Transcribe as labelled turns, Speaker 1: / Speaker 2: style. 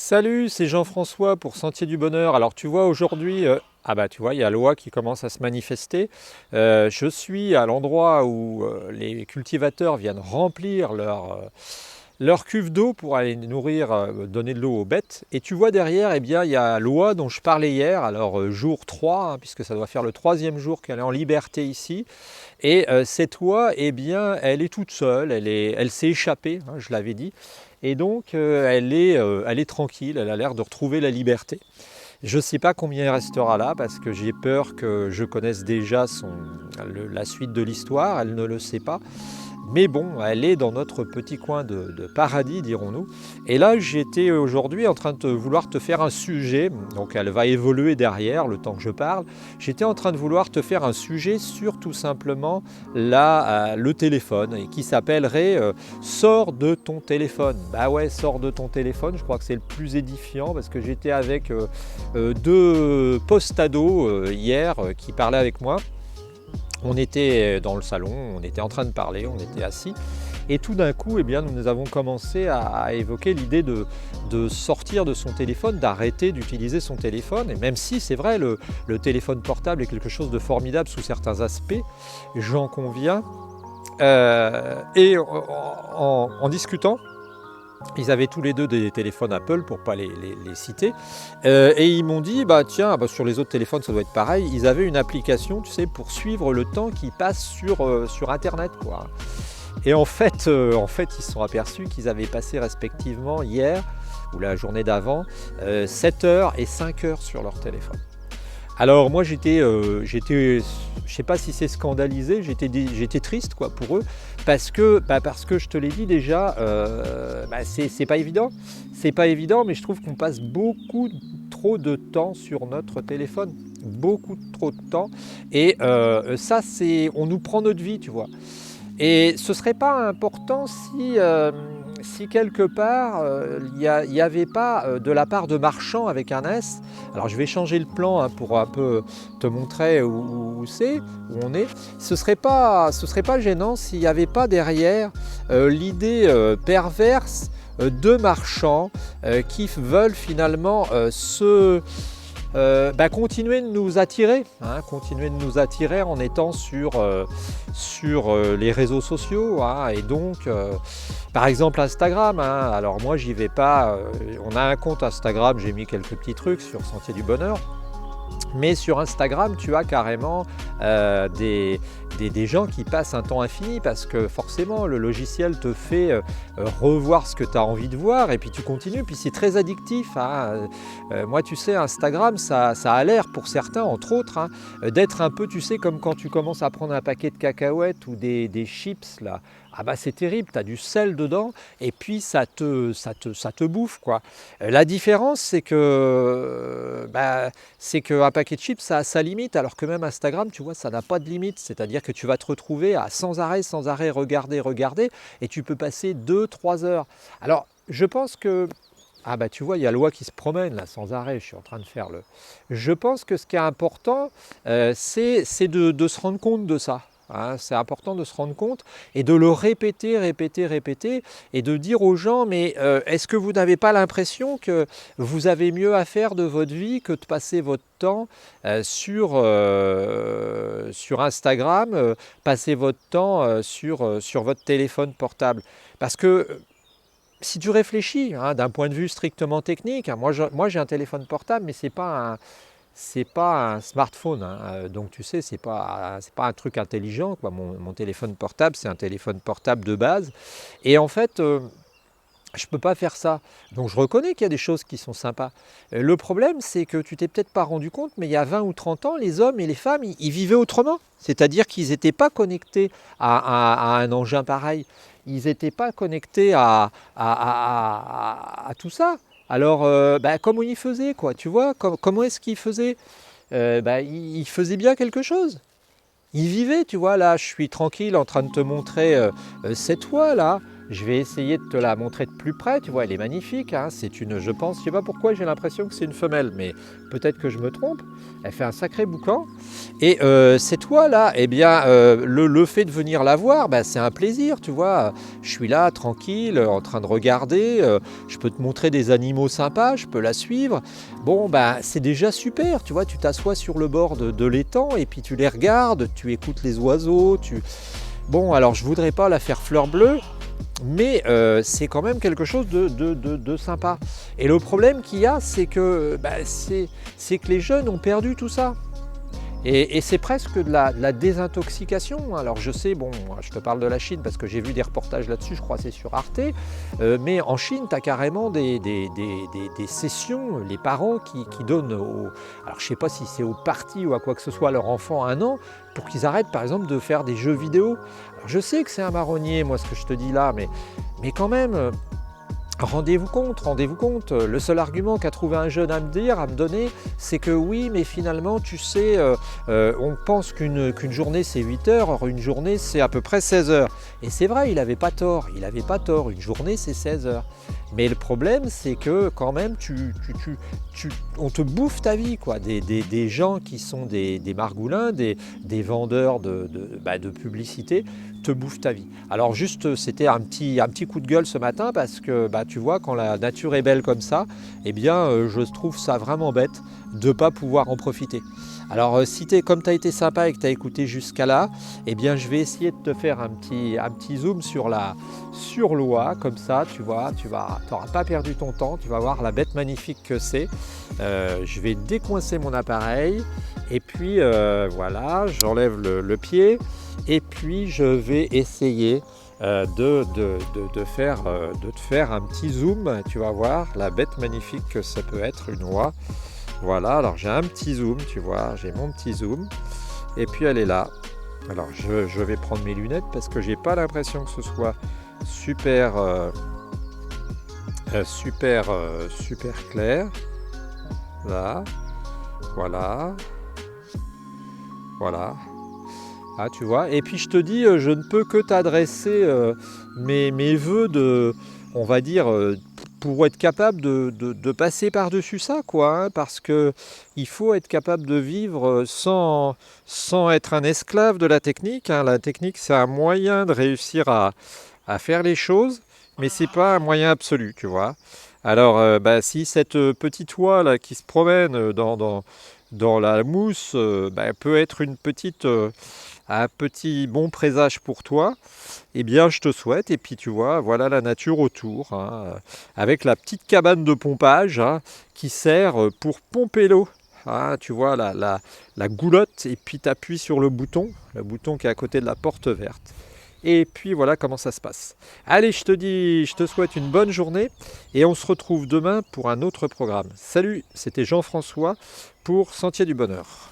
Speaker 1: Salut, c'est Jean-François pour Sentier du Bonheur. Alors tu vois aujourd'hui, tu vois, il y a l'oie qui commence à se manifester. Je suis à l'endroit où les cultivateurs viennent remplir leur cuve d'eau pour aller nourrir, donner de l'eau aux bêtes. Et tu vois derrière, eh bien, il y a l'oie dont je parlais hier. Alors jour 3, puisque ça doit faire le troisième jour qu'elle est en liberté ici. Et cette oie, eh bien, elle est toute seule, elle s'est échappée, je l'avais dit. Et donc, elle est tranquille, elle a l'air de retrouver la liberté. Je ne sais pas combien il restera là parce que j'ai peur que je connaisse déjà la suite de l'histoire, elle ne le sait pas. Mais bon, elle est dans notre petit coin de paradis, dirons-nous. Et là, j'étais aujourd'hui en train de vouloir te faire un sujet, donc elle va évoluer derrière le temps que je parle. J'étais en train de vouloir te faire un sujet sur tout simplement le téléphone, et qui s'appellerait Sors de ton téléphone. Bah ouais, sors de ton téléphone, je crois que c'est le plus édifiant parce que j'étais avec deux post-ados hier qui parlaient avec moi. On était dans le salon, on était en train de parler, on était assis. Et tout d'un coup, eh bien, nous avons commencé à évoquer l'idée de sortir de son téléphone, d'arrêter d'utiliser son téléphone. Et même si c'est vrai, le téléphone portable est quelque chose de formidable sous certains aspects, j'en conviens. En discutant, ils avaient tous les deux des téléphones Apple pour ne pas les citer. Et ils m'ont dit, sur les autres téléphones ça doit être pareil, ils avaient une application, tu sais, pour suivre le temps qui passe sur Internet, quoi. Et en fait, ils se sont aperçus qu'ils avaient passé respectivement hier, ou la journée d'avant, 7 heures et 5 heures sur leur téléphone. Alors moi je sais pas si c'est scandalisé, j'étais triste quoi pour eux parce que je te l'ai dit déjà, c'est pas évident, mais je trouve qu'on passe beaucoup trop de temps sur notre téléphone, beaucoup trop de temps, et on nous prend notre vie, tu vois. Et ce serait pas important si quelque part il n'y avait pas de la part de marchands avec un S. Alors je vais changer le plan pour un peu te montrer où on est. Ce serait pas gênant s'il n'y avait pas derrière l'idée perverse de marchands qui veulent finalement continuer de nous attirer, en étant sur les réseaux sociaux, et donc par exemple Instagram, alors moi j'y vais pas, on a un compte Instagram, j'ai mis quelques petits trucs sur Sentier du Bonheur. Mais sur Instagram, tu as carrément des gens qui passent un temps infini parce que forcément le logiciel te fait revoir ce que tu as envie de voir et puis tu continues, puis c'est très addictif. Moi tu sais, Instagram ça a l'air pour certains, entre autres, d'être un peu, tu sais, comme quand tu commences à prendre un paquet de cacahuètes ou des chips là. C'est terrible, tu as du sel dedans et puis ça te bouffe, quoi. La différence c'est que un paquet de chips ça a sa limite, alors que même Instagram, tu vois, ça n'a pas de limite. C'est-à-dire que tu vas te retrouver à sans arrêt regarder et tu peux passer 2-3 heures. Alors je pense que tu vois, il y a l'oie qui se promène là sans arrêt, je suis en train de faire le... Je pense que ce qui est important, c'est de se rendre compte de ça. C'est important de se rendre compte et de le répéter et de dire aux gens, mais est-ce que vous n'avez pas l'impression que vous avez mieux à faire de votre vie que de passer votre temps sur Instagram, passer votre temps sur votre téléphone portable? Parce que si tu réfléchis, d'un point de vue strictement technique, moi j'ai un téléphone portable, mais c'est pas un smartphone, donc tu sais, c'est pas un truc intelligent, quoi. Mon téléphone portable, c'est un téléphone portable de base. Et en fait, je ne peux pas faire ça. Donc je reconnais qu'il y a des choses qui sont sympas. Le problème, c'est que tu t'es peut-être pas rendu compte, mais il y a 20 ou 30 ans, les hommes et les femmes, ils vivaient autrement. C'est-à-dire qu'ils n'étaient pas connectés à un engin pareil. Ils n'étaient pas connectés à tout ça. Alors, comment ils faisaient, quoi, tu vois, comment est-ce qu'ils faisaient? Ils faisaient bien quelque chose. Ils vivaient, tu vois, là, je suis tranquille en train de te montrer cette oie, là. Je vais essayer de te la montrer de plus près, tu vois, elle est magnifique, hein. C'est une, je pense, je sais pas pourquoi j'ai l'impression que c'est une femelle, mais peut-être que je me trompe. Elle fait un sacré boucan. Et c'est toi là, eh bien, le fait de venir la voir, bah, c'est un plaisir, tu vois. Je suis là, tranquille, en train de regarder, je peux te montrer des animaux sympas, je peux la suivre. Bon, bah, c'est déjà super, tu vois, tu t'assois sur le bord de l'étang et puis tu les regardes, tu écoutes les oiseaux, tu... Bon, alors je voudrais pas la faire fleur bleue, mais c'est quand même quelque chose de sympa. Et le problème qu'il y a, c'est que, bah, c'est que les jeunes ont perdu tout ça. Et c'est presque de la désintoxication. Alors je sais, bon, je te parle de la Chine parce que j'ai vu des reportages là-dessus, je crois que c'est sur Arte, mais en Chine, tu as carrément des sessions, les parents qui donnent, alors je ne sais pas si c'est au parti ou à quoi que ce soit, à leur enfant 1 an, pour qu'ils arrêtent par exemple de faire des jeux vidéo. Alors je sais que c'est un marronnier, moi, ce que je te dis là, mais quand même... Rendez-vous compte, le seul argument qu'a trouvé un jeune à me dire, à me donner, c'est que oui, mais finalement, tu sais, on pense qu'une journée c'est 8 heures, or une journée c'est à peu près 16 heures. Et c'est vrai, il n'avait pas tort, une journée c'est 16 heures. Mais le problème, c'est que quand même, on te bouffe ta vie, quoi. Des gens qui sont des margoulins, des vendeurs de publicité, te bouffent ta vie. Alors juste, c'était un petit coup de gueule ce matin parce que bah, tu vois, quand la nature est belle comme ça, eh bien, je trouve ça vraiment bête de ne pas pouvoir en profiter. Alors si comme tu as été sympa et que tu as écouté jusqu'à là, eh bien je vais essayer de te faire un petit zoom sur l'oie, comme ça, tu vois, tu n'auras pas perdu ton temps, tu vas voir la bête magnifique que c'est. Je vais décoincer mon appareil et puis voilà, j'enlève le pied et puis je vais essayer de te faire un petit zoom, tu vas voir la bête magnifique que ça peut être une oie. Voilà, alors j'ai un petit zoom, tu vois, j'ai mon petit zoom, et puis elle est là. Alors je vais prendre mes lunettes parce que j'ai pas l'impression que ce soit super clair. Là, voilà, voilà. Ah, tu vois, et puis je te dis, je ne peux que t'adresser mes voeux on va dire, pour être capable de passer par-dessus ça, quoi, hein, parce que il faut être capable de vivre sans être un esclave de la technique, hein. La technique, c'est un moyen de réussir à faire les choses, mais c'est pas un moyen absolu, tu vois. Alors, bah, si cette petite oie là qui se promène dans la mousse bah, peut être un petit bon présage pour toi, eh bien je te souhaite. Et puis tu vois, voilà la nature autour, hein, avec la petite cabane de pompage hein, qui sert pour pomper l'eau. Ah, tu vois la goulotte et puis tu appuies sur le bouton qui est à côté de la porte verte. Et puis voilà comment ça se passe. Allez, je te souhaite une bonne journée et on se retrouve demain pour un autre programme. Salut, c'était Jean-François pour Sentier du Bonheur.